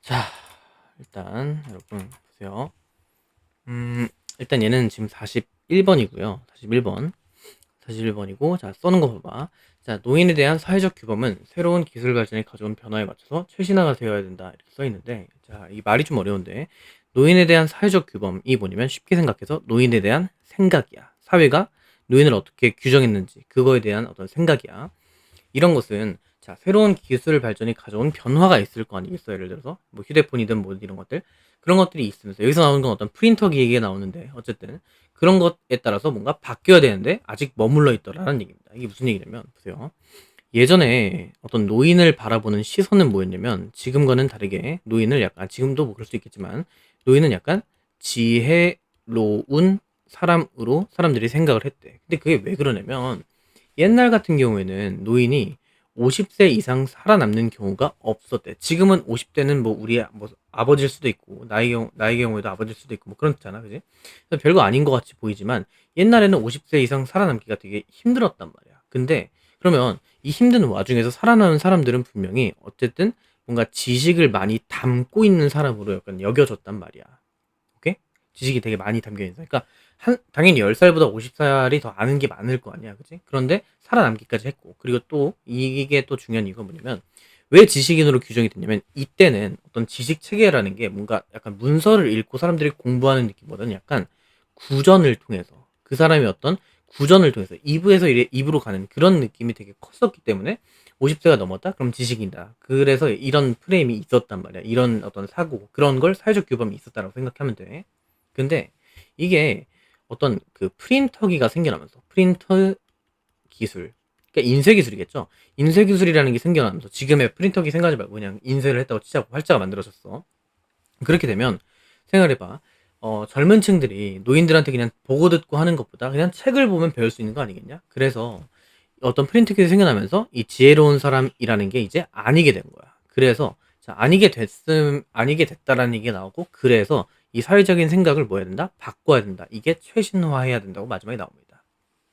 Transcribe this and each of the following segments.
자, 일단 여러분 보세요. 일단 얘는 지금 41번이고요. 41번. 41번이고, 자, 써는 거 봐봐. 자, 노인에 대한 사회적 규범은 새로운 기술 발전이 가져온 변화에 맞춰서 최신화가 되어야 된다. 이렇게 써 있는데, 자, 이 말이 좀 어려운데, 노인에 대한 사회적 규범이 뭐냐면 쉽게 생각해서 노인에 대한 생각이야. 사회가 노인을 어떻게 규정했는지, 그거에 대한 어떤 생각이야. 이런 것은 자, 새로운 기술 발전이 가져온 변화가 있을 거 아니겠어? 예를 들어서 뭐 휴대폰이든 뭐 이런 것들, 그런 것들이 있으면서 여기서 나오는 건 어떤 프린터기 얘기가 나오는데, 어쨌든 그런 것에 따라서 뭔가 바뀌어야 되는데 아직 머물러 있더라는 얘기입니다. 이게 무슨 얘기냐면 보세요. 예전에 어떤 노인을 바라보는 시선은 뭐였냐면, 지금과는 다르게 노인을 약간, 지금도 뭐 그럴 수 있겠지만, 노인은 약간 지혜로운 사람으로 사람들이 생각을 했대. 근데 그게 왜 그러냐면, 옛날 같은 경우에는 노인이 50세 이상 살아남는 경우가 없었대. 지금은 50대는 뭐 우리 뭐 아버지일 수도 있고, 나의 경우에도 아버지일 수도 있고 뭐 그렇잖아, 그지? 그래서 별거 아닌 것 같이 보이지만, 옛날에는 50세 이상 살아남기가 되게 힘들었단 말이야. 근데 그러면 이 힘든 와중에서 살아남은 사람들은 분명히 어쨌든 뭔가 지식을 많이 담고 있는 사람으로 약간 여겨졌단 말이야. 오케이? 지식이 되게 많이 담겨 있어. 그러니까 당연히 10살보다 50살이 더 아는 게 많을 거 아니야. 그치? 그런데 살아남기까지 했고. 그리고 또 이게 또 중요한 이유가 뭐냐면, 왜 지식인으로 규정이 됐냐면, 이때는 어떤 지식 체계라는 게 뭔가 약간 문서를 읽고 사람들이 공부하는 느낌보다는 약간 구전을 통해서, 그 사람이 어떤 구전을 통해서 입에서 입으로 가는 그런 느낌이 되게 컸었기 때문에 50세가 넘었다? 그럼 지식인다. 그래서 이런 프레임이 있었단 말이야. 이런 어떤 사고, 그런 걸 사회적 규범이 있었다라고 생각하면 돼. 근데 이게 어떤 그 프린터기가 생겨나면서, 프린터 기술, 그러니까 인쇄 기술이겠죠. 인쇄 기술이라는 게 생겨나면서, 지금의 프린터기 생각하지 말고 그냥 인쇄를 했다고 치자고, 활자가 만들어졌어. 그렇게 되면 생각해봐. 젊은 층들이 노인들한테 그냥 보고 듣고 하는 것보다 그냥 책을 보면 배울 수 있는 거 아니겠냐? 그래서 어떤 프린트기술이 생겨나면서 이 지혜로운 사람이라는 게 이제 아니게 된 거야. 그래서 자, 아니게 됐다라는 얘기가 나오고, 그래서 이 사회적인 생각을 뭐 해야 된다? 바꿔야 된다. 이게 최신화해야 된다고 마지막에 나옵니다.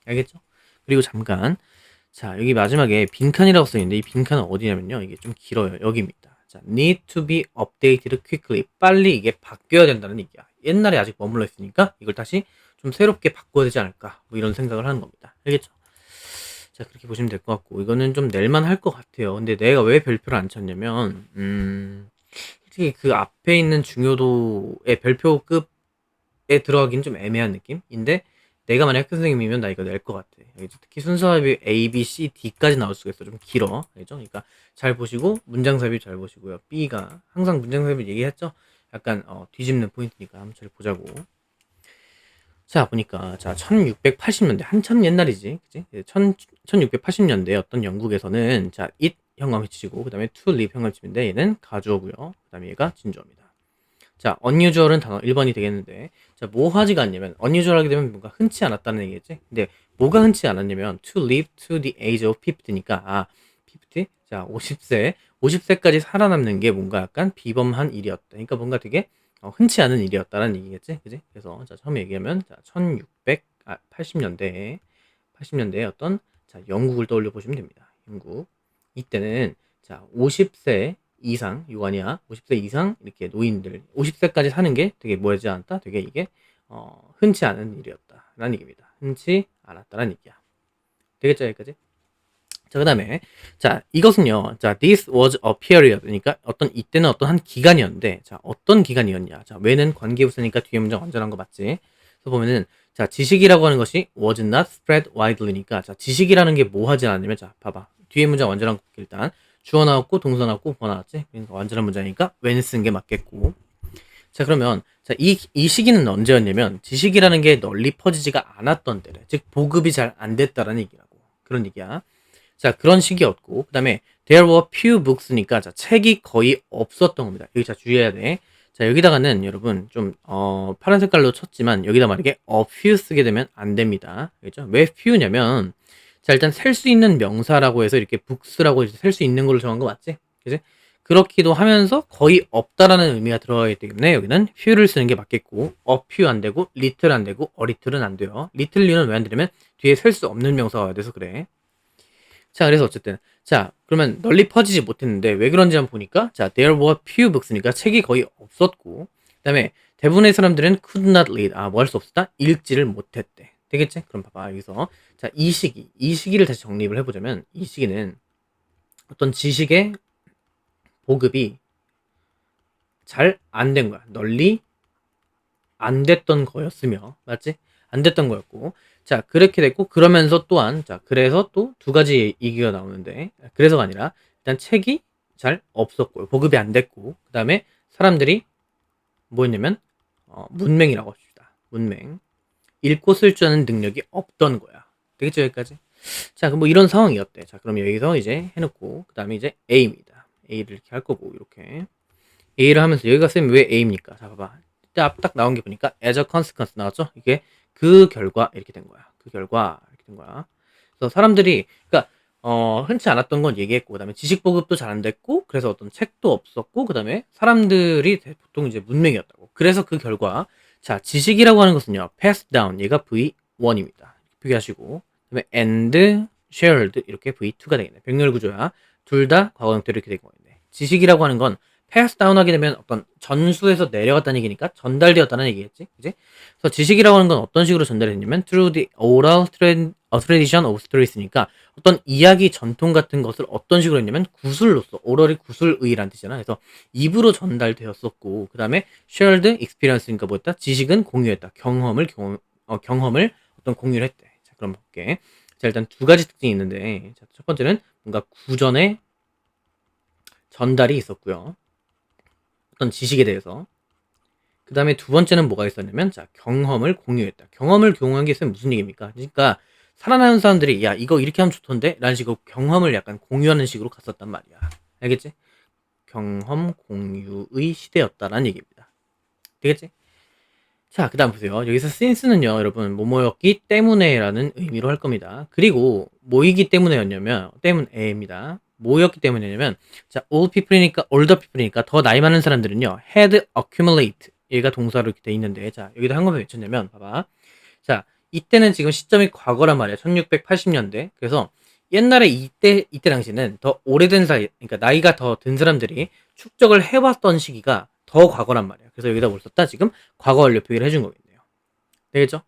알겠죠? 그리고 잠깐, 자, 여기 마지막에 빈칸이라고 써있는데, 이 빈칸은 어디냐면요, 이게 좀 길어요. 여기입니다. 자, need to be updated quickly. 빨리 이게 바뀌어야 된다는 얘기야. 옛날에 아직 머물러 있으니까 이걸 다시 좀 새롭게 바꿔야 되지 않을까, 뭐 이런 생각을 하는 겁니다. 알겠죠? 자, 그렇게 보시면 될 것 같고, 이거는 좀 낼만 할 것 같아요. 근데 내가 왜 별표를 안 쳤냐면, 솔직히 그 앞에 있는 중요도의 별표급에 들어가기는 좀 애매한 느낌인데, 내가 만약 학교 선생님이면 나 이거 낼 것 같아. 알겠죠? 특히 순서합이 A, B, C, D까지 나올 수가 있어. 좀 길어. 알죠? 그러니까 잘 보시고, 문장삽입 잘 보시고요. B가 항상 문장삽입 얘기했죠? 약간 뒤집는 포인트니까 한번 잘 보자고. 자, 보니까, 자, 1680년대, 한참 옛날이지, 그치? 1680년대 어떤 영국에서는, 자, it 현관 위치고, 그 다음에 to live 현관 위치인데, 얘는 가주어고요. 그 다음에 얘가 진주어입니다. 자, unusual은 단어 1번이 되겠는데, 자, 뭐 하지가 않냐면, unusual 하게 되면 뭔가 흔치 않았다는 얘기겠지? 근데, 뭐가 흔치 않았냐면, to live to the age of 50니까, 50? 자, 50세, 50세까지 살아남는 게 뭔가 약간 비범한 일이었다. 그러니까 뭔가 되게 흔치 않은 일이었다는 얘기겠지? 그지? 그래서, 자, 처음에 얘기하면, 자, 1680년대에, 80년대에 어떤, 자, 영국을 떠올려 보시면 됩니다. 영국. 이때는, 자, 50세 이상, 이거 아니야. 50세 이상, 이렇게 노인들, 50세까지 사는 게 되게 뭐지 않다? 되게 이게, 흔치 않은 일이었다. 라는 얘기입니다. 흔치 않았다라는 얘기야. 되겠죠, 여기까지? 자, 그 다음에, 자, 이것은요, 자, this was a period. 그러니까 이때는 어떤 한 기간이었는데, 자, 어떤 기간이었냐. 자, 왜는 관계부사니까 뒤에 문장 완전한 거 맞지? 그래서 보면은, 자, 지식이라고 하는 것이 was not spread widely니까, 자, 지식이라는 게 뭐 하지 않았냐면, 자, 봐봐. 뒤에 문장 완전한 거 일단, 주어 나왔고, 동사 나왔고, 뭐 나왔지? 그러니까 완전한 문장이니까, when 쓴 게 맞겠고. 자, 그러면, 자, 이 시기는 언제였냐면, 지식이라는 게 널리 퍼지지가 않았던 때래. 즉, 보급이 잘 안 됐다라는 얘기라고. 그런 얘기야. 자, 그런 시기였고, 그 다음에 there were few books니까, 자, 책이 거의 없었던 겁니다. 여기 자, 주의해야 돼. 자, 여기다가는 여러분 좀 파란 색깔로 쳤지만, 여기다 만약에 a few 쓰게 되면 안 됩니다. 알겠죠? 왜 few냐면, 자, 일단 셀 수 있는 명사라고 해서 이렇게 books라고 셀 수 있는 걸로 정한 거 맞지? 그지? 그렇기도 하면서 거의 없다라는 의미가 들어가기 때문에 여기는 few를 쓰는 게 맞겠고, a few 안 되고, little 안 되고, a little은 안 돼요. little는 왜 안 되냐면 뒤에 셀 수 없는 명사가 돼서 그래. 자, 그래서 어쨌든 자, 그러면 널리 퍼지지 못했는데 왜 그런지 한번 보니까 자, there were few books니까 책이 거의 없었고 그다음에 대부분의 사람들은 could not read. 뭐 할 수 없었다? 읽지를 못했대. 되겠지? 그럼 봐봐. 여기서 자, 이 시기를 다시 정립을 해보자면 이 시기는 어떤 지식의 보급이 잘 안 된 거야. 널리 안 됐던 거였으며, 맞지? 안 됐던 거였고, 자, 그렇게 됐고, 그러면서 또한, 자, 그래서 또 두 가지 얘기가 나오는데, 그래서가 아니라, 일단 책이 잘 없었고, 보급이 안 됐고, 그 다음에 사람들이 뭐였냐면, 문맹이라고 합시다. 문맹. 읽고 쓸 줄 아는 능력이 없던 거야. 되겠죠, 여기까지? 자, 그럼 뭐 이런 상황이었대. 자, 그럼 여기서 이제 해놓고, 그 다음에 이제 A입니다. A를 이렇게 할 거고, 이렇게. A를 하면서 여기가 쌤 왜 A입니까? 자, 봐봐. 딱 나온 게 보니까 as a consequence 나왔죠? 이게 그 결과 이렇게 된 거야. 그 결과 이렇게 된 거야. 그래서 사람들이 그러니까 흔치 않았던 건 얘기했고 그다음에 지식 보급도 잘 안 됐고 그래서 어떤 책도 없었고 그다음에 사람들이 보통 이제 문맹이었다고. 그래서 그 결과 자, 지식이라고 하는 것은요. passed down 얘가 V1입니다. 표기하시고 그다음에 and shared 이렇게 V2가 되겠네. 병렬 구조야. 둘 다 과거 형태로 이렇게 된 거겠네. 지식이라고 하는 건 패스 다운 하게 되면 어떤 전수에서 내려갔다는 얘기니까 전달되었다는 얘기겠지. 그지? 그래서 지식이라고 하는 건 어떤 식으로 전달했냐면 through the oral tradition of stories니까 어떤 이야기 전통 같은 것을 어떤 식으로 했냐면 구술로서 오럴이 구술의란 뜻이잖아. 그래서 입으로 전달되었었고 그 다음에 shared experience니까 뭐였다? 지식은 공유했다. 경험을 어떤 공유를 했대. 자, 그럼 볼게. 자, 일단 두 가지 특징이 있는데 자, 첫 번째는 뭔가 구전의 전달이 있었고요. 어떤 지식에 대해서. 그 다음에 두 번째는 뭐가 있었냐면, 자, 경험을 공유했다. 경험을 공유한 게 있으면 무슨 얘기입니까? 그러니까, 살아나는 사람들이, 야, 이거 이렇게 하면 좋던데? 라는 식으로 경험을 약간 공유하는 식으로 갔었단 말이야. 알겠지? 경험 공유의 시대였다라는 얘기입니다. 되겠지? 자, 그 다음 보세요. 여기서 since는요, 여러분, 뭐뭐였기 때문에라는 의미로 할 겁니다. 그리고 뭐이기 때문에였냐면, 때문에입니다. 뭐였기 때문이냐면, 자, older people이니까 더 나이 많은 사람들은요, had accumulate. 얘가 동사로 이렇게 돼 있는데, 자, 여기다 한국말 외쳤냐면, 봐봐. 자, 이때는 지금 시점이 과거란 말이야. 1680년대. 그래서 옛날에 이때 당시는 더 오래된 사이, 그러니까 나이가 더 든 사람들이 축적을 해왔던 시기가 더 과거란 말이야. 그래서 여기다 뭘 썼다? 지금 과거 완료 표기를 해준 거겠네요. 되겠죠?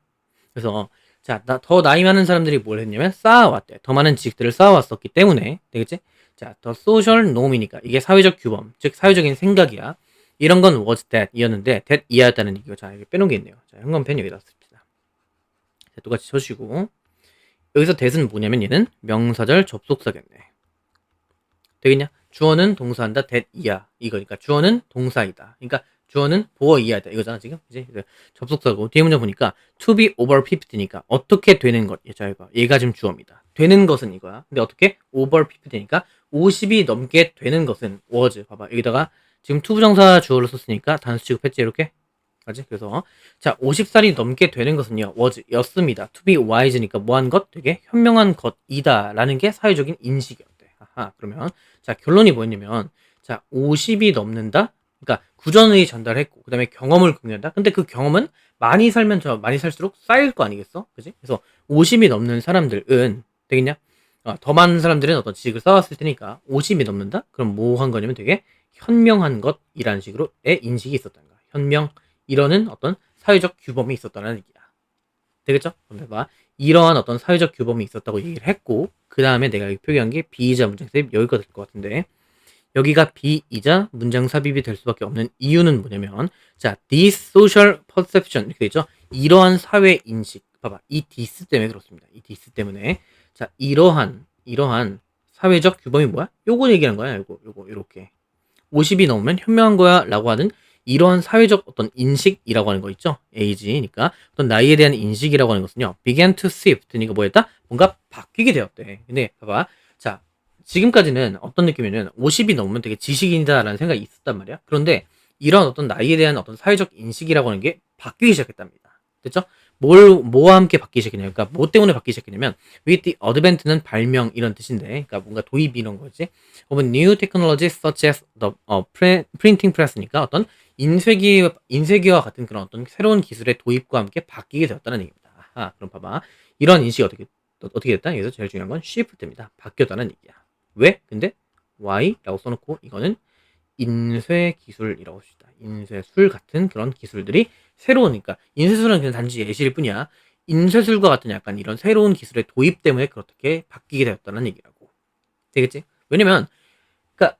그래서 자, 더 나이 많은 사람들이 뭘 했냐면 쌓아왔대. 더 많은 지식들을 쌓아왔었기 때문에 되겠지? 자, 더 소셜 놈이니까 이게 사회적 규범, 즉 사회적인 생각이야. 이런 건 was that 이었는데 that 이하였다는 얘기가 자, 여기 빼놓은 게 있네요. 자, 현관펜 여기다 씁시다. 자, 똑같이 쳐주시고 여기서 that은 뭐냐면 얘는 명사절 접속사겠네. 되겠냐? 주어는 동사한다 that 이하 이거니까 주어는 동사이다. 그러니까 주어는 보어 이하다 이거잖아 지금 이제 접속사고 뒤에 문제 보니까 to be over 50니까 어떻게 되는 것 자 이거 얘가 지금 주어입니다. 되는 것은 이거야. 근데 어떻게 over 50니까 50이 넘게 되는 것은 was 봐봐 여기다가 지금 to 부정사 주어를 썼으니까 단수 취급했지 이렇게 맞지? 그래서 자 50살이 넘게 되는 것은요 was 였습니다. to be wise니까 뭐한 것 되게 현명한 것이다라는 게 사회적인 인식이었대. 아하 그러면 자 결론이 뭐였냐면 자 50이 넘는다. 그러니까 구전의 전달했고 그다음에 경험을 공유한다. 근데 그 경험은 많이 살면 많이 살수록 쌓일 거 아니겠어? 그지? 그래서 50이 넘는 사람들은 되겠냐? 더 많은 사람들은 어떤 지식을 쌓았을 테니까 50이 넘는다? 그럼 뭐 한 거냐면 되게 현명한 것이라는 식으로의 인식이 있었다는 거야. 현명 이러는 어떤 사회적 규범이 있었다는 얘기야. 되겠죠? 그럼 해봐. 이러한 어떤 사회적 규범이 있었다고 얘기를 했고 그 다음에 내가 여기 표기한 게 비이자 문장삽입 여기가 될 것 같은데 여기가 비이자 문장 삽입이 될 수밖에 없는 이유는 뭐냐면 자, this social perception 이렇게 되죠. 이러한 사회 인식 봐봐. 이 this 때문에 그렇습니다. 이 this 때문에 자, 이러한 사회적 규범이 뭐야? 요거 얘기하는 거야. 요거 이렇게 50이 넘으면 현명한 거야 라고 하는 이러한 사회적 어떤 인식이라고 하는 거 있죠. age니까 어떤 나이에 대한 인식이라고 하는 것은요. began to shift 그러니까 뭐였다? 뭔가 바뀌게 되었대. 근데 봐봐. 자, 지금까지는 어떤 느낌이냐면 50이 넘으면 되게 지식인이다라는 생각이 있었단 말이야. 그런데 이런 어떤 나이에 대한 어떤 사회적 인식이라고 하는 게 바뀌기 시작했답니다. 됐죠? 뭐와 함께 바뀌기 시작했냐면, 그러니까 뭐 때문에 바뀌기 시작했냐면, with the advent는 발명 이런 뜻인데, 그러니까 뭔가 도입 이런 거지. of new technology such as the printing press니까 어떤 인쇄기와 같은 그런 어떤 새로운 기술의 도입과 함께 바뀌게 되었다는 얘기입니다. 그럼 봐봐. 이런 인식이 어떻게 됐다? 여기서 제일 중요한 건 shift입니다. 바뀌었다는 얘기야. 왜? 근데 why라고 써놓고 이거는 인쇄 기술이라고 합시다. 인쇄술 같은 그런 기술들이 새로우니까 인쇄술은 그냥 단지 예시일 뿐이야. 인쇄술과 같은 약간 이런 새로운 기술의 도입 때문에 그렇게 바뀌게 되었다는 얘기라고. 되겠지? 왜냐면 그러니까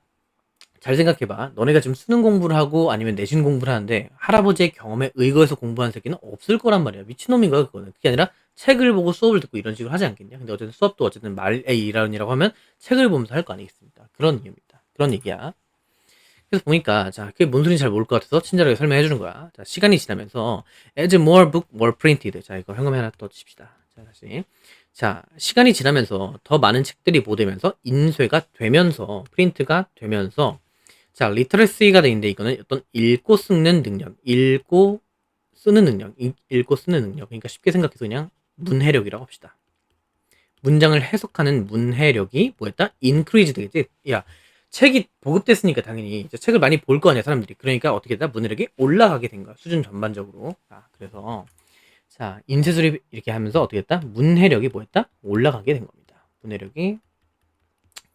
잘 생각해봐. 너네가 지금 수능 공부를 하고 아니면 내신 공부를 하는데 할아버지의 경험에 의거해서 공부한 새끼는 없을 거란 말이야. 미친놈인 거야 그거는. 그게 아니라 책을 보고 수업을 듣고 이런 식으로 하지 않겠냐. 근데 어쨌든 수업도 어쨌든 말의 일환이라고 하면 책을 보면서 할 거 아니겠습니까? 그런 이유입니다. 그런 얘기야. 그래서 보니까 자 그게 뭔 소리인지 잘 모를 것 같아서 친절하게 설명해 주는 거야. 자 시간이 지나면서 as more book were printed. 자 이거 현금에 하나 더 칩시다. 자 다시 자 시간이 지나면서 더 많은 책들이 보도되면서 인쇄가 되면서 프린트가 되면서 자 리터러시가 되는데 이거는 어떤 읽고 쓰는 능력, 읽고 쓰는 능력, 읽고 쓰는 능력. 그러니까 쉽게 생각해서 그냥 문해력이라고 합시다. 문장을 해석하는 문해력이 뭐였다? increase 되겠지? 야 책이 보급됐으니까 당연히 이제 책을 많이 볼 거 아니야 사람들이. 그러니까 어떻게 됐다? 문해력이 올라가게 된 거야 수준 전반적으로. 그래서 자 인쇄술이 이렇게 하면서 어떻게 됐다? 문해력이 뭐였다? 올라가게 된 겁니다. 문해력이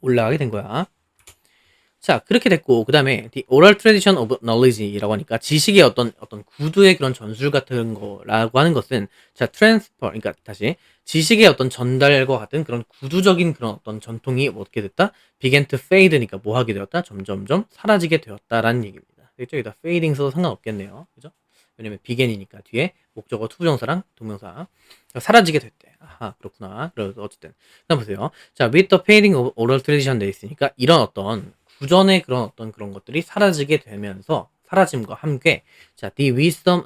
올라가게 된 거야. 자 그렇게 됐고 그 다음에 the oral tradition of knowledge라고 하니까 지식의 어떤 구두의 그런 전술 같은 거라고 하는 것은 자 transfer 그러니까 다시 지식의 어떤 전달과 같은 그런 구두적인 그런 어떤 전통이 어떻게 됐다? began to fade니까 뭐 하게 되었다? 점점점 사라지게 되었다라는 얘기입니다. 되겠죠? 여기다 fading 써도 상관없겠네요. 그죠? 왜냐면 began이니까 뒤에 목적어 투부정사랑 동명사 사라지게 됐대. 아하 그렇구나. 그래서 어쨌든 그다음 보세요. 자 with the fading of oral tradition 돼 있으니까 이런 어떤 구전의 그런 어떤 그런 것들이 사라지게 되면서 사라짐과 함께 자 the wisdom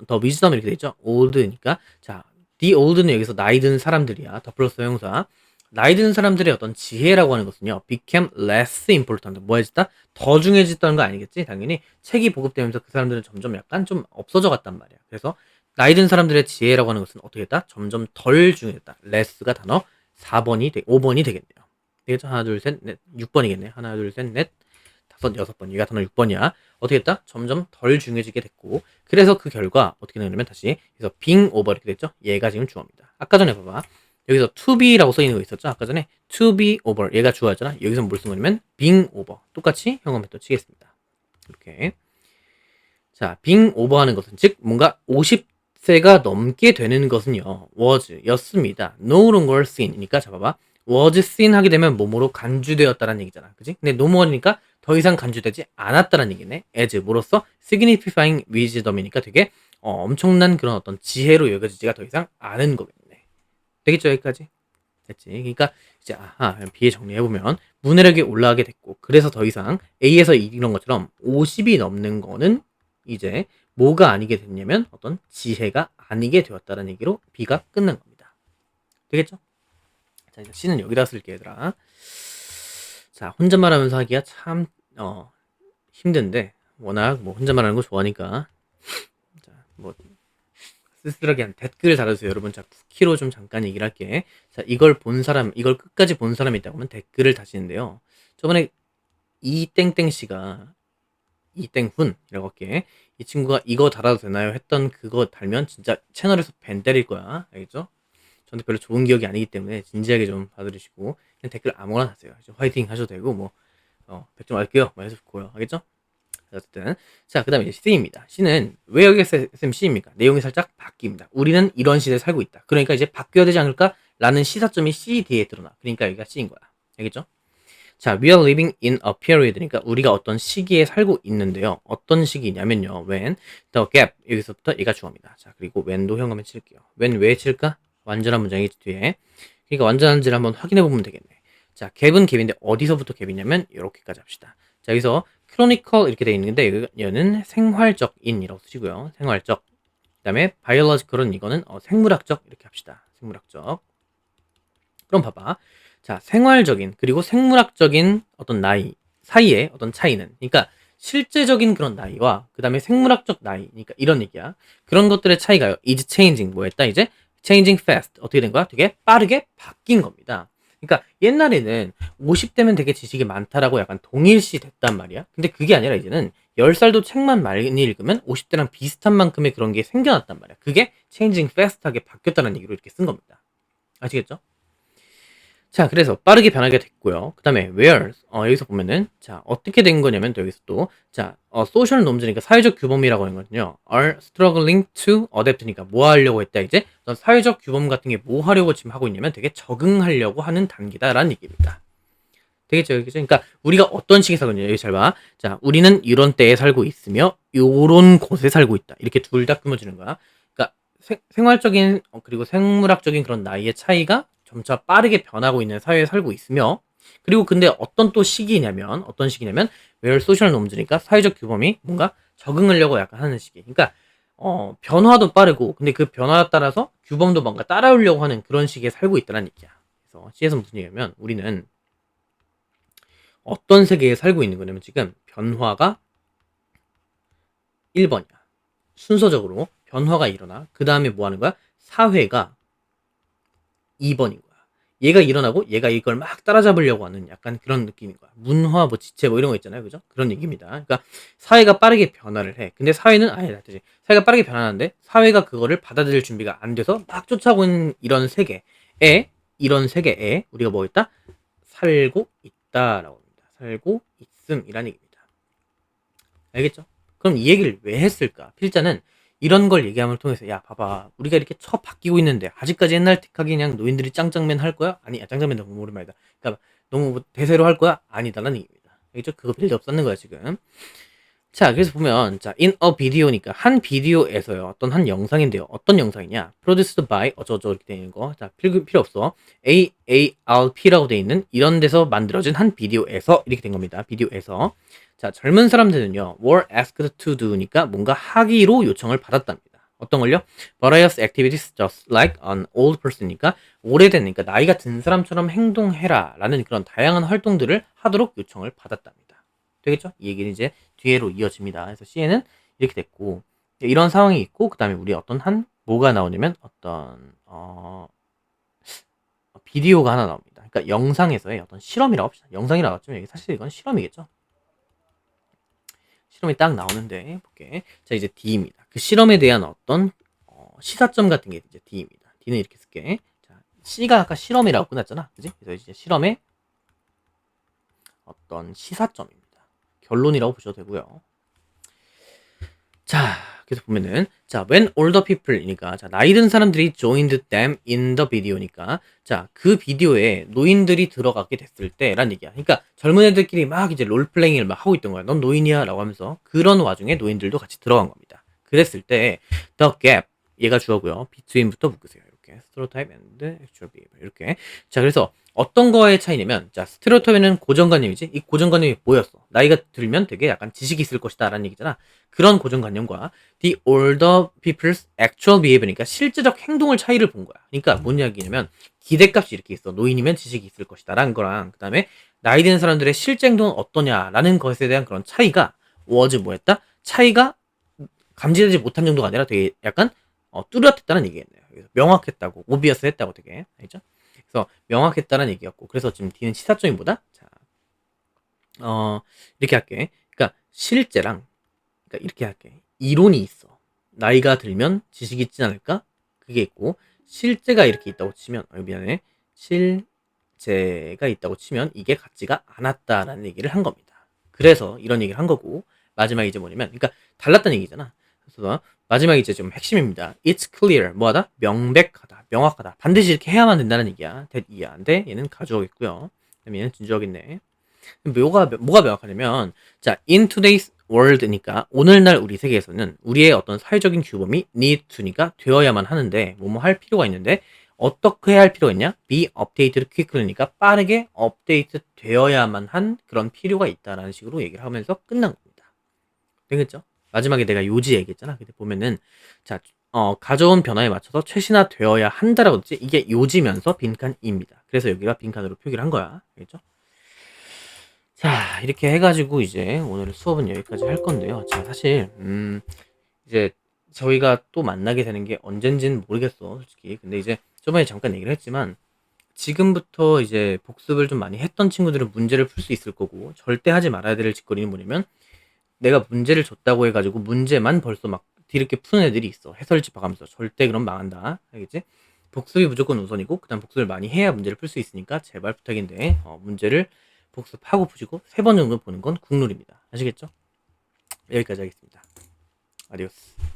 이렇게 돼 있죠. old니까 자 the old는 여기서 나이 든 사람들이야. 더 플러스 형용사. 나이 든 사람들의 어떤 지혜라고 하는 것은요. became less important. 뭐해졌다? 더 중요해졌다는 거 아니겠지? 당연히 책이 보급되면서 그 사람들은 점점 약간 좀 없어져 갔단 말이야. 그래서 나이 든 사람들의 지혜라고 하는 것은 어떻게 했다? 점점 덜 중요했다. less가 단어 5번이 되겠네요. 되겠죠? 하나 둘 셋 넷 6번이겠네. 하나 둘 셋 넷 다섯 여섯 번 얘가 단어 6번이야. 어떻게 됐다? 점점 덜 중요해지게 됐고 그래서 그 결과 어떻게 되냐면 다시 그래서 being over 이렇게 됐죠? 얘가 지금 주어입니다. 아까 전에 봐봐. 여기서 to be라고 써 있는 거 있었죠? 아까 전에 to be over 얘가 주어였잖아. 여기서 뭘 쓴 거냐면 being over 똑같이 형용사 또 치겠습니다. 이렇게 자 being over 하는 것은 즉 뭔가 50세가 넘게 되는 것은요 was 였습니다. no longer seen이니까 잡아봐. was seen 하게 되면 뭐뭐로 간주되었다는 얘기잖아. 그지? 근데 no more니까 더 이상 간주되지 않았다는 얘기네. as 뭐로써 signifying wisdom이니까 되게 엄청난 그런 어떤 지혜로 여겨지지가 더 이상 않은 거겠네. 되겠죠 여기까지? 됐지. 그러니까 이제 B에 정리해보면 문해력이 올라가게 됐고 그래서 더 이상 A에서 이런 것처럼 50이 넘는 거는 이제 뭐가 아니게 됐냐면 어떤 지혜가 아니게 되었다는 얘기로 B가 끝난 겁니다. 되겠죠? 자 이제 C는 여기다 쓸게 얘들아. 자 혼잣말 하면서 하기가 참 힘든데 워낙 뭐 혼잣말 하는 거 좋아하니까 자뭐 쓸쓸하게 한 댓글 달아주세요. 여러분 자 쿠키로 좀 잠깐 얘기를 할게. 자 이걸 본 사람 이걸 끝까지 본 사람이 있다고 하면 댓글을 다시는데요. 저번에 이땡땡씨가 이땡훈이라고 할게. 이 친구가 이거 달아도 되나요? 했던 그거 달면 진짜 채널에서 밴 때릴 거야. 알겠죠? 저한테 별로 좋은 기억이 아니기 때문에 진지하게 좀 봐주시고 그냥 댓글 아무거나 하세요. 화이팅 하셔도 되고 뭐 100점 맞을게요. 뭐 해서 좋고요. 알겠죠? 어쨌든 자 그 다음에 이제 C입니다. C는 왜 여기가 쌤 C입니까? 내용이 살짝 바뀝니다. 우리는 이런 시대에 살고 있다. 그러니까 이제 바뀌어야 되지 않을까? 라는 시사점이 C, D에 드러나. 그러니까 여기가 C인 거야. 알겠죠? 자, we are living in a period. 그러니까 우리가 어떤 시기에 살고 있는데요. 어떤 시기냐면요. when the gap 여기서부터 얘가 주어입니다. 자, 그리고 when도 현금에 칠게요. when 왜 칠까? 완전한 문장이 뒤에. 그러니까 완전한지를 한번 확인해 보면 되겠네. 자, 갭은 갭인데 어디서부터 갭이냐면 이렇게까지 합시다. 자, 여기서 크로니컬 이렇게 되어 있는데 여기는 생활적인이라고 쓰시고요. 생활적. 그다음에 바이올로지컬은 이거는 생물학적 이렇게 합시다. 생물학적. 그럼 봐봐. 자, 생활적인 그리고 생물학적인 어떤 나이 사이의 어떤 차이는 그러니까 실제적인 그런 나이와 그 다음에 생물학적 나이 그러니까 이런 얘기야. 그런 것들의 차이가요. is changing 뭐였다 이제 changing fast 어떻게 된 거야? 되게 빠르게 바뀐 겁니다. 그러니까 옛날에는 50대면 되게 지식이 많다라고 약간 동일시 됐단 말이야. 근데 그게 아니라 이제는 10살도 책만 많이 읽으면 50대랑 비슷한 만큼의 그런 게 생겨났단 말이야. 그게 changing fast하게 바뀌었다는 얘기로 이렇게 쓴 겁니다. 아시겠죠? 자, 그래서 빠르게 변하게 됐고요. 그 다음에 where, 여기서 보면은, 자, 어떻게 된 거냐면, 또 여기서 또, 자, social norms니까 사회적 규범이라고 하는 거거든요. are struggling to adapt니까 뭐 하려고 했다, 이제? 어떤 사회적 규범 같은 게 뭐 하려고 지금 하고 있냐면 되게 적응하려고 하는 단계다라는 얘기입니다. 되겠죠, 되겠죠? 그러니까 우리가 어떤 식의 살고 있냐, 여기 잘 봐. 자, 우리는 이런 때에 살고 있으며, 요런 곳에 살고 있다. 이렇게 둘 다 끊어지는 거야. 그러니까 생활적인, 그리고 생물학적인 그런 나이의 차이가 점차 빠르게 변하고 있는 사회에 살고 있으며, 그리고 근데 어떤 시기냐면, where social norms니까 사회적 규범이 뭔가 적응하려고 약간 하는 시기. 그러니까, 변화도 빠르고, 근데 그 변화에 따라서 규범도 뭔가 따라오려고 하는 그런 시기에 살고 있다는 얘기야. 그래서 C에서 무슨 얘기냐면, 우리는 어떤 세계에 살고 있는 거냐면 지금 변화가 1번이야. 순서적으로 변화가 일어나. 그 다음에 뭐 하는 거야? 사회가 2번인 거야. 얘가 일어나고 얘가 이걸 막 따라잡으려고 하는 약간 그런 느낌인 거야. 문화, 뭐 지체 뭐 이런 거 있잖아요. 그죠? 그런 얘기입니다. 그러니까 사회가 빠르게 변화를 해. 근데 사회는 아니다. 사회가 빠르게 변하는데 사회가 그거를 받아들일 준비가 안 돼서 막 쫓아오고 있는 이런 세계에 우리가 뭐 있다? 살고 있다라고 합니다. 살고 있음이라는 얘기입니다. 알겠죠? 그럼 이 얘기를 왜 했을까? 필자는 이런 걸 얘기함을 통해서 야 봐봐 우리가 이렇게 처 바뀌고 있는데 아직까지 옛날 택하기 그냥 노인들이 짱짱맨 할 거야? 아니야 짱짱맨 너무 오랜만이다. 그러니까 너무 뭐 대세로 할 거야? 아니다라는 얘기입니다. 알겠죠? 그거 빌드업 쌓는 거야 지금. 자, 그래서 보면, 자, in a video니까, 한 비디오에서요. 어떤 한 영상인데요. 어떤 영상이냐? produced by, 어쩌고 이렇게 되어 있는 거. 자, 필요 없어. AARP라고 되어 있는 이런 데서 만들어진 한 비디오에서 이렇게 된 겁니다. 비디오에서. 자, 젊은 사람들은요, were asked to do니까 뭔가 하기로 요청을 받았답니다. 어떤 걸요? Various activities just like an old person이니까 오래되니까 나이가 든 사람처럼 행동해라 라는 그런 다양한 활동들을 하도록 요청을 받았답니다. 되겠죠? 이 얘기는 이제 뒤에로 이어집니다. 그래서 C에는 이렇게 됐고 이런 상황이 있고 그 다음에 우리 어떤 한 뭐가 나오냐면 어떤 비디오가 하나 나옵니다. 그러니까 영상에서의 어떤 실험이라고 합시다. 영상이 나왔지만 여기 사실 이건 실험이겠죠. 실험이 딱 나오는데 볼게. 자 이제 D입니다. 그 실험에 대한 어떤 시사점 같은 게 이제 D입니다. D는 이렇게 쓸게. 자 C가 아까 실험이라고 끝났잖아, 그지? 그래서 이제 실험의 어떤 시사점입니다. 결론이라고 보셔도 되고요. 자, 그래서 보면은 자, when older people이니까 자, 나이 든 사람들이 joined them in the video니까 자, 그 비디오에 노인들이 들어가게 됐을 때란 얘기야. 그러니까 젊은 애들끼리 막 이제 롤플레잉을 막 하고 있던 거야. 넌 노인이야라고 하면서 그런 와중에 노인들도 같이 들어간 겁니다. 그랬을 때 the gap 얘가 주어고요. between부터 묶으세요. 이렇게 stereotype and actual behavior 이렇게. 자, 그래서 어떤 거의 차이냐면 자 스테레오타입은 고정관념이지. 이 고정관념이 뭐였어? 나이가 들면 되게 약간 지식이 있을 것이다 라는 얘기잖아. 그런 고정관념과 the older people's actual behavior니까 실제적 행동을 차이를 본 거야. 그러니까 뭔 이야기냐면 기대값이 이렇게 있어. 노인이면 지식이 있을 것이다 라는 거랑 그 다음에 나이 드는 사람들의 실제 행동은 어떠냐라는 것에 대한 그런 차이가 was 뭐였다? 차이가 감지되지 못한 정도가 아니라 되게 약간 뚜렷했다는 얘기겠네요. 명확했다고, 오비어스 했다고 되게 알죠? 그래서 명확했다는 얘기였고 그래서 지금 D는 시사점이 뭐다? 자, 이렇게 할게. 그러니까 실제랑 그러니까 이렇게 할게. 이론이 있어. 나이가 들면 지식이 있지 않을까? 그게 있고 실제가 이렇게 있다고 치면 미안해. 실제가 있다고 치면 이게 같지가 않았다라는 얘기를 한 겁니다. 그래서 이런 얘기를 한 거고 마지막에 이제 뭐냐면 그러니까 달랐다는 얘기잖아. 그래서 마지막에 이제 좀 핵심입니다. It's clear. 뭐하다? 명백하다. 명확하다. 반드시 이렇게 해야만 된다는 얘기야. that 이해한데 얘는 가져오겠고요. 그다음에 얘는 진주하겠네. 뭐가 명확하냐면 자 in today's world니까 오늘날 우리 세계에서는 우리의 어떤 사회적인 규범이 need to니까 되어야만 하는데 뭐뭐 할 필요가 있는데 어떻게 할 필요가 있냐? be updated quickly니까 빠르게 업데이트 되어야만 한 그런 필요가 있다라는 식으로 얘기를 하면서 끝난 겁니다. 되겠죠? 마지막에 내가 요지 얘기했잖아. 근데 보면은 자 가져온 변화에 맞춰서 최신화 되어야 한다라고 했지. 이게 요지면서 빈칸입니다. 그래서 여기가 빈칸으로 표기를 한 거야. 알겠죠? 자, 이렇게 해가지고 이제 오늘 수업은 여기까지 할 건데요. 자, 사실, 이제 저희가 또 만나게 되는 게 언젠지는 모르겠어, 솔직히. 근데 이제 저번에 잠깐 얘기를 했지만, 지금부터 이제 복습을 좀 많이 했던 친구들은 문제를 풀 수 있을 거고, 절대 하지 말아야 될 짓거리는 뭐냐면, 내가 문제를 줬다고 해가지고 문제만 벌써 막 뒤늦게 푸는 애들이 있어. 해설집 봐가면서. 절대 그럼 망한다. 알겠지? 복습이 무조건 우선이고 그다음 복습을 많이 해야 문제를 풀 수 있으니까 제발 부탁인데 문제를 복습하고 푸시고 3번 정도 보는 건 국룰입니다. 아시겠죠? 여기까지 하겠습니다. 아디오스.